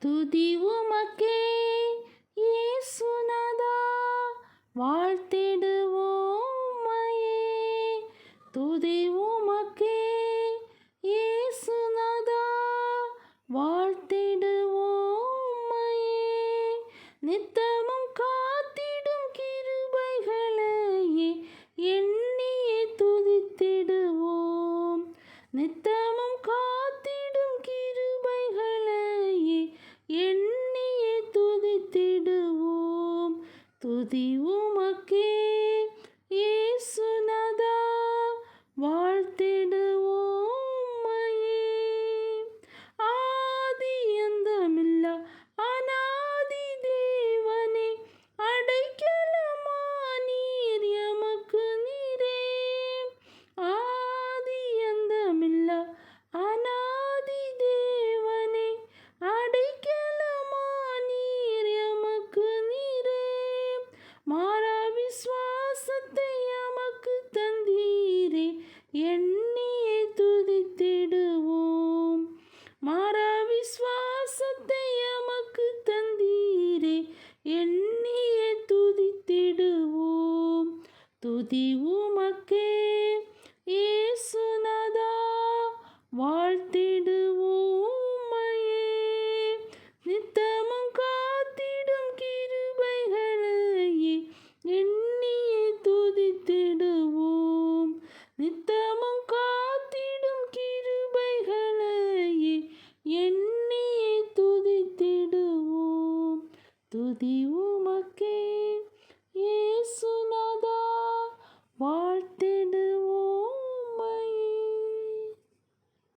துதி உமக்கே இயேசுநாதா, வாழ்த்திடுவோம் உம்மையே. துதி உமக்கே இயேசுநாதா, வாழ்த்திடுவோம் உம்மையே. நித்தமும் காத்திடும் கிருபைகளையே எண்ணியே துதித்திடுவோம். நித்தமும் காத்திடும் கிருபைகளையே எண்ணியே துதித்திடுவோம். துதி உமக்கே இயேசுநாதா, வாழ்த்திடுவோம் உம்மையே. ஆதி அந்தமில்லா அநாதி தேவனே, அடைக்கலமானீர் எமக்கு நீரே. ஆதி அந்தமில்லா அநாதி தேவனே, அடைக்கலமானீர் எமக்கு நீரே. மாறா விசுவாசத்தை எமக்கு தந்தீரே, எண்ணியே துதித்திடுவோம். மாறா விசுவாசத்தை எமக்கு தந்தீரே, எண்ணியே துதித்திடுவோம். துதி உமக்கே இயேசுநாதா, வாழ்த்திடு